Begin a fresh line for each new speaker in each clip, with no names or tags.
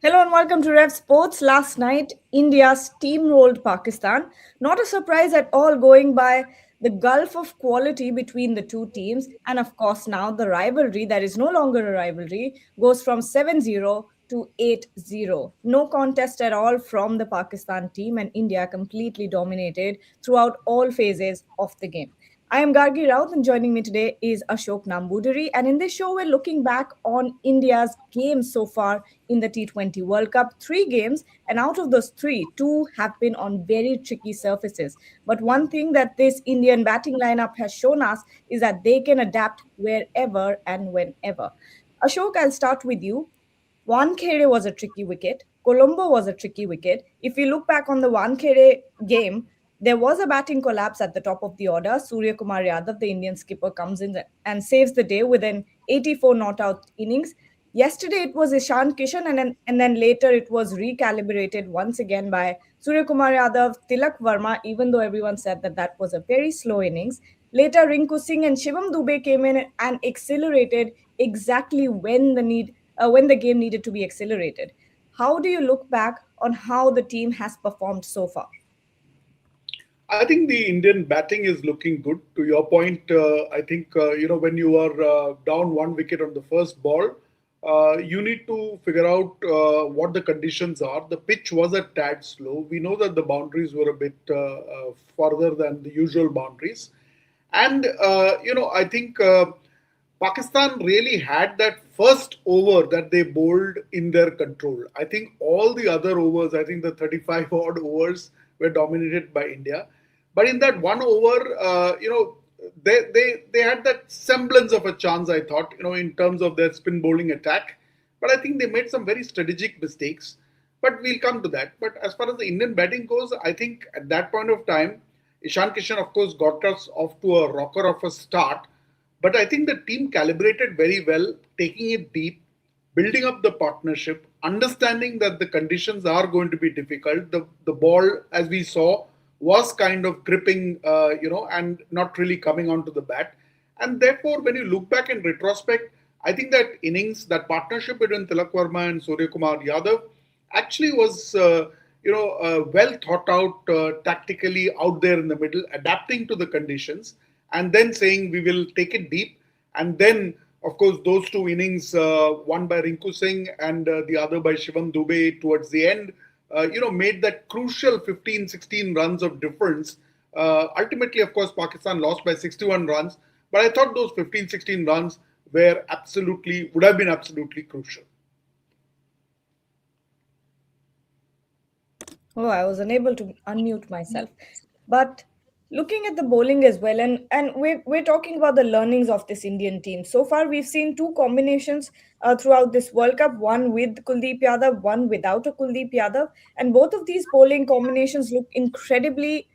Hello and welcome to Rev Sports. Last night, India steamrolled Pakistan. Not a surprise at all, going by the gulf of quality between the two teams. And of course, now the rivalry, that is no longer a rivalry, goes from 7-0 to 8-0. No contest at all from the Pakistan team, and India completely dominated throughout all phases of the game. I am Gargi Raut, and joining me today is Ashok Nambudiri. And in this show, we're looking back on India's games so far in the T20 World Cup. Three games, and out of those three, two have been on very tricky surfaces. But one thing that this Indian batting lineup has shown us is that they can adapt wherever and whenever. Ashok, I'll start with you. Wankhede was a tricky wicket. Colombo was a tricky wicket. If you look back on the Wankhede game, there was a batting collapse at the top of the order. Surya Kumar Yadav, the Indian skipper, comes in and saves the day with an 84 not out innings. Yesterday it was Ishan Kishan, and then later it was recalibrated once again by Surya Kumar Yadav, Tilak Verma, even though everyone said that that was a very slow innings. Later, Rinku Singh and Shivam Dubey came in and accelerated exactly when the game needed to be accelerated. How do you look back on how the team has performed so far?
I think the Indian batting is looking good. To your point, I think when you are down one wicket on the first ball, you need to figure out what the conditions are. The pitch was a tad slow. We know that the boundaries were a bit further than the usual boundaries, and I think Pakistan really had that first over that they bowled in their control. I think all the other overs, I think the 35 odd overs, were dominated by India. But in that one over, they had that semblance of a chance, I thought, in terms of their spin bowling attack. But I think they made some very strategic mistakes. But we'll come to that. But as far as the Indian batting goes, I think at that point of time, Ishan Kishan, of course, got us off to a rocker of a start. But I think the team calibrated very well, taking it deep, building up the partnership, understanding that the conditions are going to be difficult. The ball, as we saw, was kind of gripping, and not really coming onto the bat. And therefore, when you look back in retrospect, I think that innings, that partnership between Tilak Verma and Surya Kumar Yadav actually was, well thought out tactically out there in the middle, adapting to the conditions, and then saying we will take it deep. And then, of course, those two innings, one by Rinku Singh and the other by Shivam Dubey towards the end, made that crucial 15, 16 runs of difference. Ultimately, of course, Pakistan lost by 61 runs, but I thought those 15, 16 runs would have been absolutely crucial.
Oh, I was unable to unmute myself. But looking at the bowling as well, and we're talking about the learnings of this Indian team. So far, we've seen two combinations throughout this World Cup, one with Kuldeep Yadav, one without a Kuldeep Yadav. And both of these bowling combinations look incredibly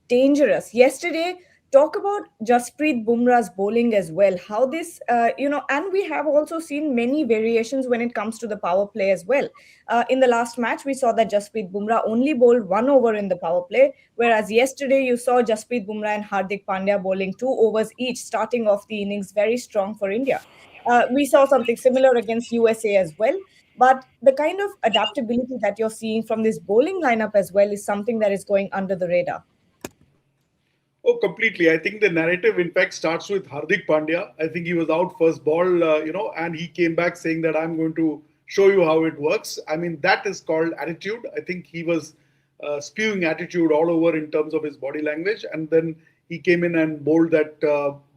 dangerous. Yesterday, talk about Jasprit Bumrah's bowling as well. How this, and we have also seen many variations when it comes to the power play as well. In the last match, we saw that Jasprit Bumrah only bowled one over in the power play, whereas yesterday you saw Jasprit Bumrah and Hardik Pandya bowling two overs each, starting off the innings very strong for India. We saw something similar against USA as well. But the kind of adaptability that you're seeing from this bowling lineup as well is something that is going under the radar.
Oh, completely. I think the narrative, in fact, starts with Hardik Pandya. I think he was out first ball, and he came back saying that I'm going to show you how it works. I mean, that is called attitude. I think he was spewing attitude all over in terms of his body language. And then he came in and bowled that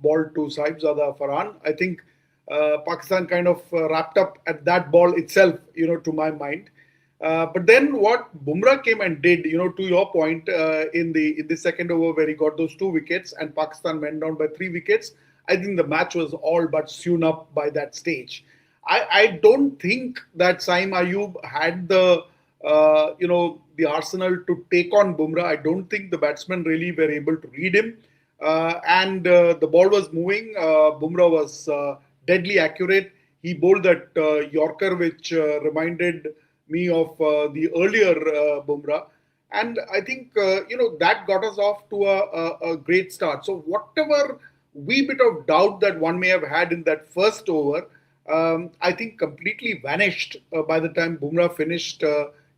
ball to Sahibzada Farhan. I think Pakistan kind of wrapped up at that ball itself, to my mind. But then what Bumrah came and did, to your point, in the second over where he got those two wickets and Pakistan went down by 3 wickets, I think the match was all but sewn up by that stage. I don't think that Saim Ayub had the arsenal to take on Bumrah. I don't think the batsmen really were able to read him. And the ball was moving. Bumrah was deadly accurate. He bowled that Yorker, which reminded me of the earlier Bumrah. And I think, that got us off to a great start. So, whatever wee bit of doubt that one may have had in that first over, I think completely vanished by the time Bumrah finished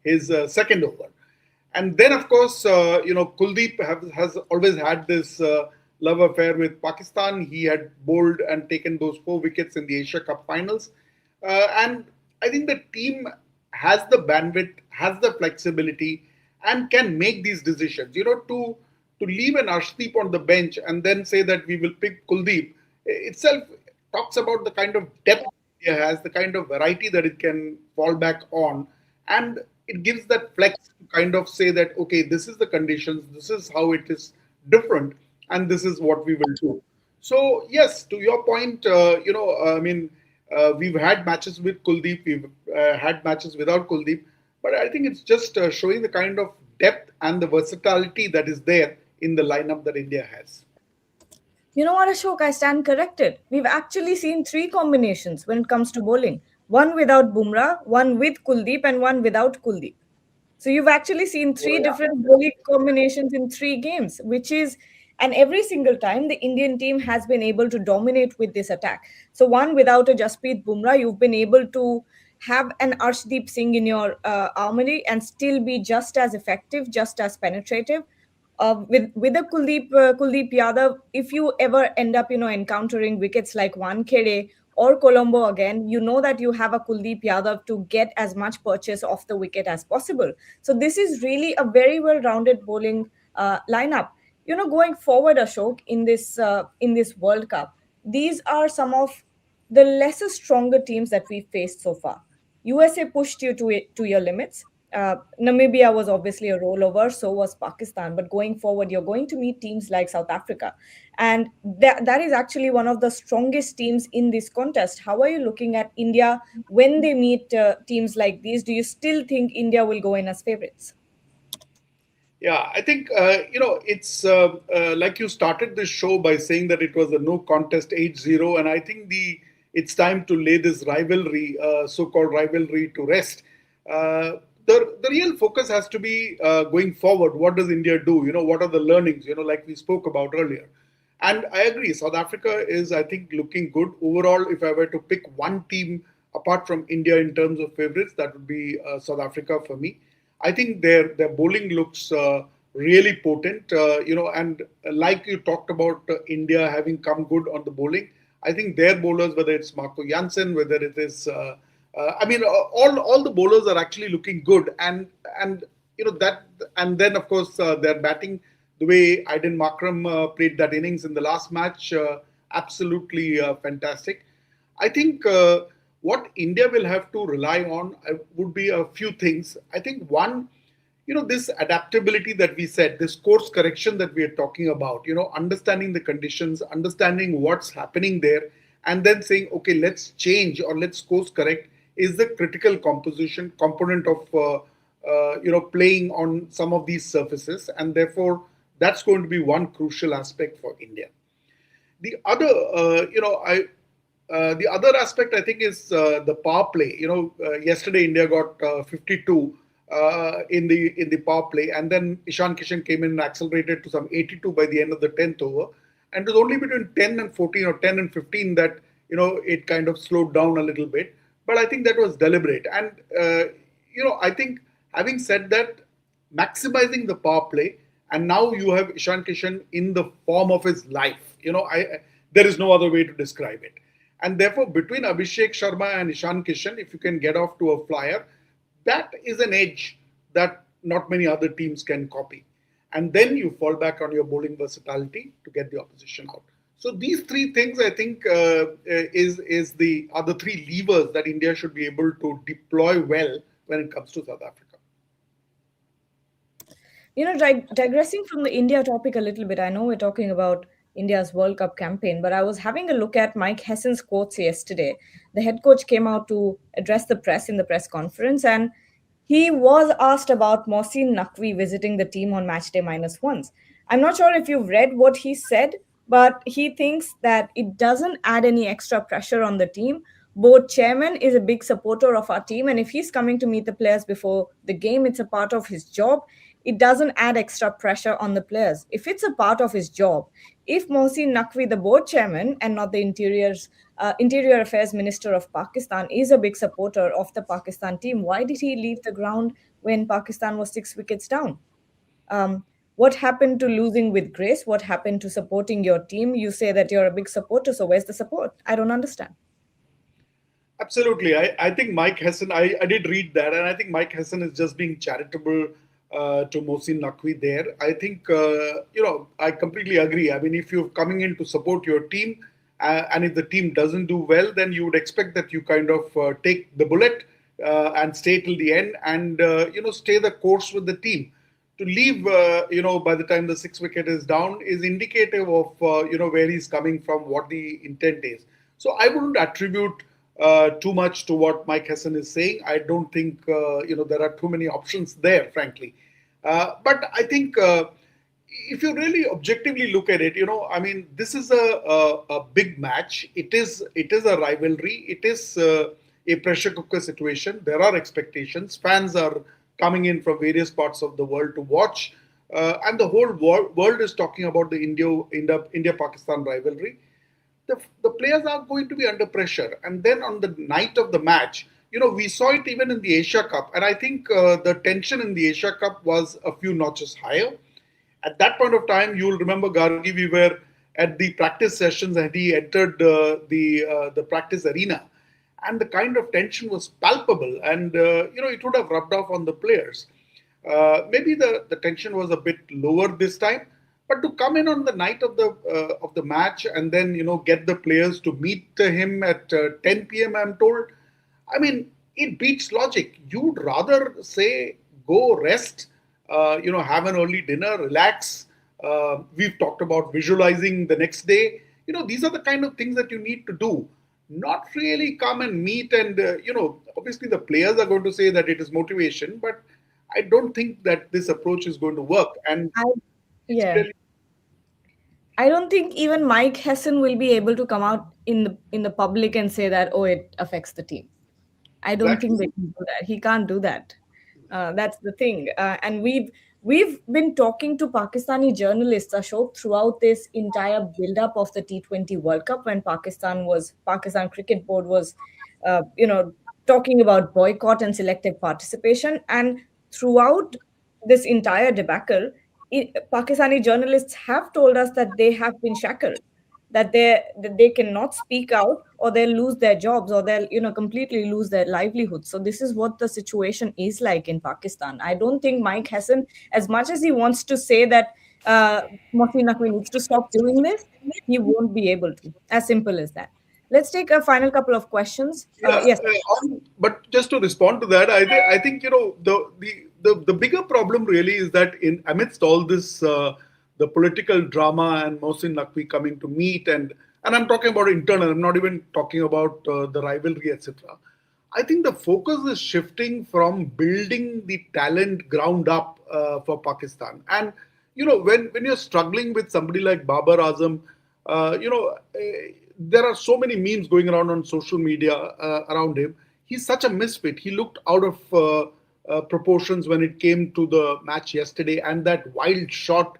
his second over. And then, of course, Kuldeep has always had this love affair with Pakistan. He had bowled and taken those 4 wickets in the Asia Cup finals. And I think the team has the bandwidth, has the flexibility, and can make these decisions. To leave an Arshdeep on the bench and then say that we will pick Kuldeep itself talks about the kind of depth India has, the kind of variety that it can fall back on, and it gives that flex to kind of say that okay, this is the conditions, this is how it is different, and this is what we will do. So yes, to your point, I mean, we've had matches with Kuldeep, we've had matches without Kuldeep, but I think it's just showing the kind of depth and the versatility that is there in the lineup that India has.
You know what, Ashok? I stand corrected. We've actually seen three combinations when it comes to bowling: one without Bumrah, one with Kuldeep, and one without Kuldeep. So you've actually seen
Oh,
three
yeah.
different bowling combinations in 3 games, which is, and every single time the Indian team has been able to dominate with this attack. So one without a Jasprit Bumrah, you've been able to have an Arshdeep Singh in your armory and still be just as effective, just as penetrative. With a Kuldeep Yadav, if you ever end up encountering wickets like Wankhede or Colombo again, you know that you have a Kuldeep Yadav to get as much purchase off the wicket as possible. So this is really a very well-rounded bowling lineup. Going forward, Ashok, in this World Cup, these are some of the lesser stronger teams that we've faced so far. USA pushed you to your limits. Namibia was obviously a rollover, so was Pakistan. But going forward, you're going to meet teams like South Africa, and that is actually one of the strongest teams in this contest. How are you looking at India when they meet teams like these? Do you still think India will go in as favorites?
Yeah, I think it's like you started this show by saying that it was a no contest 8-0, and I think the it's time to lay this rivalry, so-called rivalry, to rest. The real focus has to be going forward. What does India do? What are the learnings? Like we spoke about earlier. And I agree, South Africa is, I think, looking good overall. If I were to pick one team apart from India in terms of favorites, that would be South Africa for me. I think their bowling looks really potent, and like you talked about India having come good on the bowling, I think their bowlers, whether it's Marco Jansen, whether it is, I mean, all the bowlers are actually looking good, and that, and then of course their batting, the way Aiden Markram played that innings in the last match, absolutely fantastic. I think what India will have to rely on would be a few things. I think one, this adaptability that we said, this course correction that we are talking about, understanding the conditions, understanding what's happening there, and then saying, okay, let's change or let's course correct is the critical composition component of playing on some of these surfaces, and therefore that's going to be one crucial aspect for India. The other, the other aspect I think is the power play. Yesterday India got 52 in the power play, and then Ishan Kishan came in and accelerated to some 82 by the end of the 10th over, and it was only between 10 and 14 or 10 and 15 that it kind of slowed down a little bit. But I think that was deliberate, and I think having said that, maximizing the power play, and now you have Ishan Kishan in the form of his life. There is no other way to describe it. And therefore, between Abhishek Sharma and Ishan Kishan, if you can get off to a flyer, that is an edge that not many other teams can copy. And then you fall back on your bowling versatility to get the opposition out. So these three things, I think, is the are the three levers that India should be able to deploy well when it comes to South Africa.
Digressing from the India topic a little bit, I know we're talking about India's World Cup campaign, but I was having a look at Mike Hessen's quotes yesterday. The head coach came out to address the press in the press conference, and he was asked about Mohsin Naqvi visiting the team on match day minus ones. I'm not sure if you've read what he said, but he thinks that it doesn't add any extra pressure on the team. Both chairman is a big supporter of our team, and if he's coming to meet the players before the game, it's a part of his job. it doesn't add extra pressure on the players. If it's a part of his job, if Mohsin Naqvi, the board chairman and not the Interior Affairs Minister of Pakistan, is a big supporter of the Pakistan team, why did he leave the ground when Pakistan was 6 wickets down? What happened to losing with grace? What happened to supporting your team? You say that you're a big supporter, so where's the support? I don't understand.
Absolutely. I think Mike Hessen, I did read that, and I think Mike Hessen is just being charitable to Mohsin Naqvi there. I think, I completely agree. I mean, if you're coming in to support your team, and if the team doesn't do well, then you would expect that you kind of take the bullet and stay till the end and, stay the course with the team. To leave, by the time the sixth wicket is down is indicative of, where he's coming from, what the intent is. So I wouldn't attribute too much to what Mike Hessen is saying. I don't think there are too many options there, frankly. But I think if you really objectively look at it, I mean, this is a big match. It is a rivalry. It is a pressure cooker situation. There are expectations. Fans are coming in from various parts of the world to watch, and the whole world is talking about the India Pakistan rivalry. The players are going to be under pressure. And then on the night of the match, we saw it even in the Asia Cup. And I think the tension in the Asia Cup was a few notches higher. At that point of time, you'll remember, Gargi, we were at the practice sessions and he entered the practice arena. And the kind of tension was palpable. And, it would have rubbed off on the players. Maybe the tension was a bit lower this time, but to come in on the night of the match and then get the players to meet him at 10 p.m. I'm told. I mean, it beats logic. You'd rather say go rest, have an early dinner, relax. We've talked about visualizing the next day. These are the kind of things that you need to do. Not really come and meet and obviously the players are going to say that it is motivation, but I don't think that this approach is going to work. And
I,
it's
yeah.
really
I don't think even Mike Hessen will be able to come out in the public and say that, oh, it affects the team. I don't think
exactly.
they can do that. He can't do that. That's the thing. And we've been talking to Pakistani journalists, Ashok, throughout this entire build-up of the T20 World Cup when Pakistan Cricket Board was, talking about boycott and selective participation. And throughout this entire debacle, Pakistani journalists have told us that they have been shackled, that they cannot speak out or they'll lose their jobs or they'll completely lose their livelihood. So this is what the situation is like in Pakistan. I don't think Mike Hessen, as much as he wants to say that Mohsin Naqvi needs to stop doing this, he won't be able to. As simple as that. Let's take a final couple of questions.
Yeah,
Yes.
but just to respond to that, I think the bigger problem really is that in amidst all this the political drama and Mohsin Naqvi coming to meet and I'm talking about internal. I'm not even talking about the rivalry, etc. I think the focus is shifting from building the talent ground up for Pakistan. And when you're struggling with somebody like Babar Azam, there are so many memes going around on social media around him. He's such a misfit. He looked out of proportions when it came to the match yesterday, and that wild shot,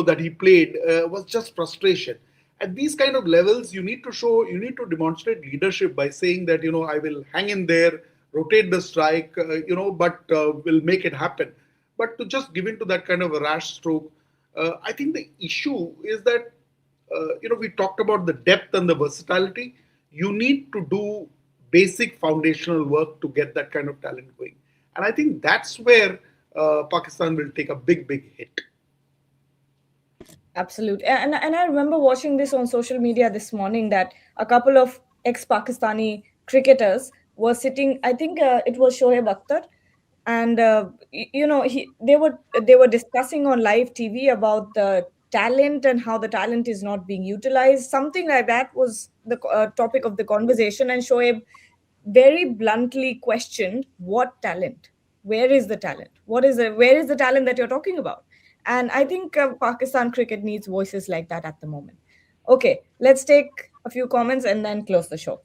that he played was just frustration. At these kind of levels, you need to demonstrate leadership by saying that I will hang in there, rotate the strike, but will make it happen. But to just give in to that kind of a rash stroke, I think the issue is that we talked about the depth and the versatility. You need to do basic foundational work to get that kind of talent going. And I think that's where Pakistan will take a big hit.
Absolutely. And I remember watching this on social media this morning that a couple of ex-Pakistani cricketers were sitting, I think it was Shoaib Akhtar, and they were discussing on live TV about the talent and how the talent is not being utilized. Something like that was the topic of the conversation, and Shoaib very bluntly questioned what talent, where is the talent, where is the talent that you're talking about. And I think Pakistan cricket needs voices like that at the moment. Okay, let's take a few comments and then close the show.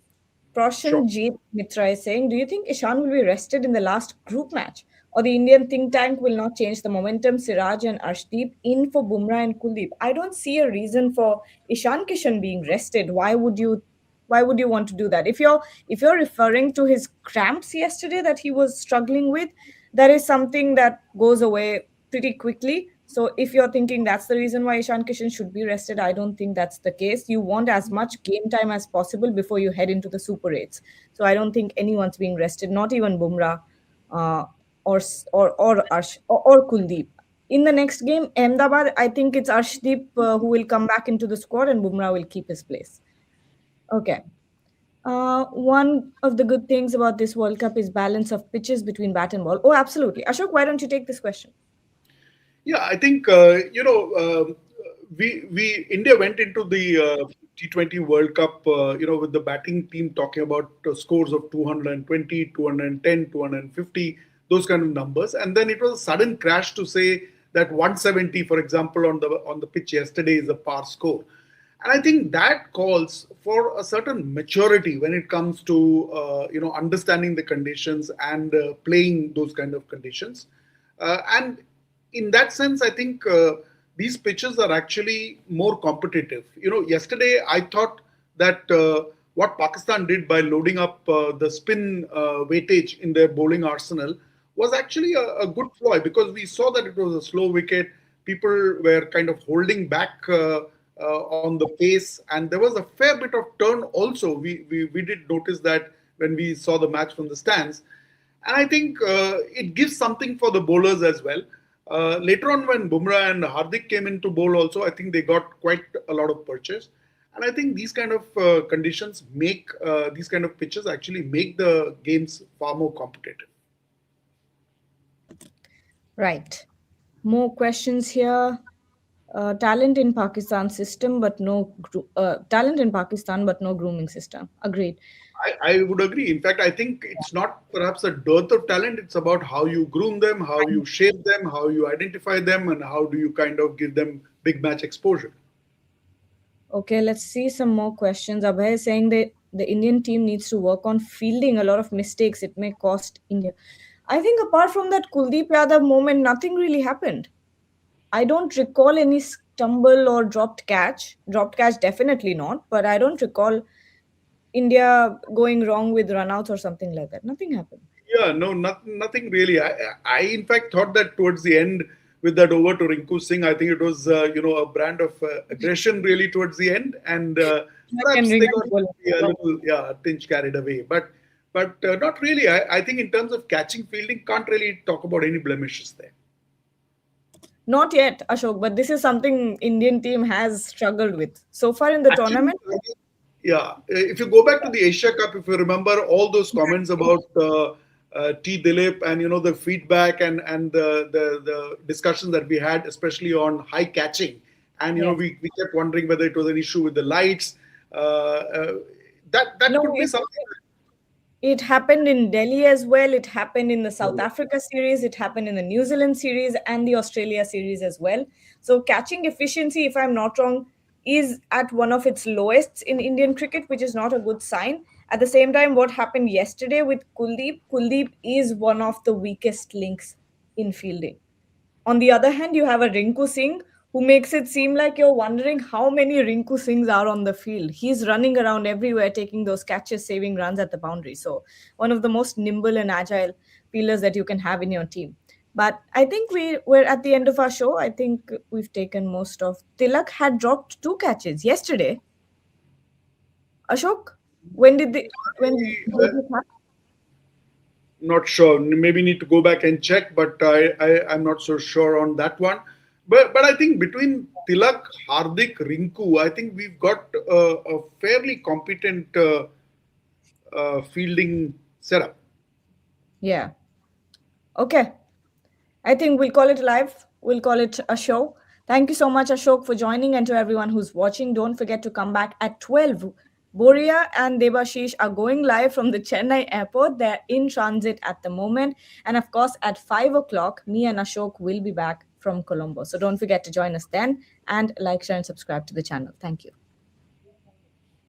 Sure.
Proshanjeet Mitra is saying, do you think Ishan will be rested in the last group match? or the Indian think tank will not change the momentum. Siraj and Arshdeep in for Bumrah and Kuldeep. I don't see a reason for Ishan Kishan being rested. Why would you want to do that? If you're referring to his cramps yesterday that he was struggling with, that is something that goes away pretty quickly. So if you're thinking that's the reason why Ishan Kishan should be rested, I don't think that's the case. You want as much game time as possible before you head into the Super 8s. So I don't think anyone's being rested, not even Bumrah, uh, or Kuldeep. In the next game, Ahmedabad, I think it's Arshdeep who will come back into the squad and Bumrah will keep his place. Okay. One of the good things about this World Cup is balance of pitches between bat and ball. Oh, absolutely. Ashok, why don't you take this question?
Yeah, I think we India went into the T20 World Cup, with the batting team talking about scores of 220, 210, 250, those kind of numbers, and then it was a sudden crash to say that 170, for example, on the pitch yesterday is a par score. And I think that calls for a certain maturity when it comes to understanding the conditions and playing those kind of conditions. And in that sense, I think these pitches are actually more competitive. Yesterday I thought that what Pakistan did by loading up the spin weightage in their bowling arsenal was actually a good ploy, because we saw that it was a slow wicket. People were kind of holding back on the pace, and there was a fair bit of turn also. We did notice that when we saw the match from the stands, and I think it gives something for the bowlers as well. Later on, when Bumrah and Hardik came into bowl, also I think they got quite a lot of purchase, and I think these kind of conditions make these kind of pitches actually make the games far more competitive.
Right. More questions here. Talent in Pakistan system, but talent in Pakistan, but no grooming system. Agreed.
I would agree. In fact, I think it's not perhaps a dearth of talent. It's about how you groom them, how you shape them, how you identify them, and how do you kind of give them big match exposure.
Okay, let's see some more questions. Abhay is saying that the Indian team needs to work on fielding. A lot of mistakes. It may cost India. I think apart from that Kuldeep Yadav moment, nothing really happened. I don't recall any stumble or dropped catch. Dropped catch, definitely not. But I don't recall India going wrong with runouts or something like that. Nothing happened.
Yeah, no, nothing really. I in fact thought that towards the end with that over to Rinku Singh, I think it was a brand of aggression really towards the end, and
Jack and
perhaps they got
Ringo.
a little tinge carried away, but not really. I think in terms of catching fielding, can't really talk about any blemishes there.
Not yet, Ashok, but this is something Indian team has struggled with so far in the
Actually,
tournament.
yeah. If you go back to the Asia Cup, if you remember all those comments about T. Dilip and the feedback and the discussions that we had, especially on high catching, and
Yes.
we kept wondering whether it was an issue with the lights. That
No,
could be something.
it happened in Delhi as well. It happened in the South Africa series. It happened in the New Zealand series and the Australia series as well. So catching efficiency, if I'm not wrong, is at one of its lowest in Indian cricket, which is not a good sign. At the same time, what happened yesterday with Kuldeep is one of the weakest links in fielding. On the other hand, you have a Rinku Singh who makes it seem like you're wondering how many Rinku Singhs are on the field. He's running around everywhere, taking those catches, saving runs at the boundary. So, one of the most nimble and agile fielders that you can have in your team. But I think we're at the end of our show. I think we've taken most of. Tilak had dropped two catches yesterday. Ashok, when did they when did it happen?
Not sure. Maybe need to go back and check, but I'm not so sure on that one. But I think between Tilak, Hardik, Rinku, I think we've got a fairly competent fielding setup.
Yeah. Okay. I think we'll call it live. We'll call it a show. Thank you so much, Ashok, for joining. And to everyone who's watching, don't forget to come back at 12. Boria and Debashish are going live from the Chennai airport. They're in transit at the moment. And of course, at 5 o'clock, me and Ashok will be back from Colombo. So don't forget to join us then and like, share, and subscribe to the channel. Thank you.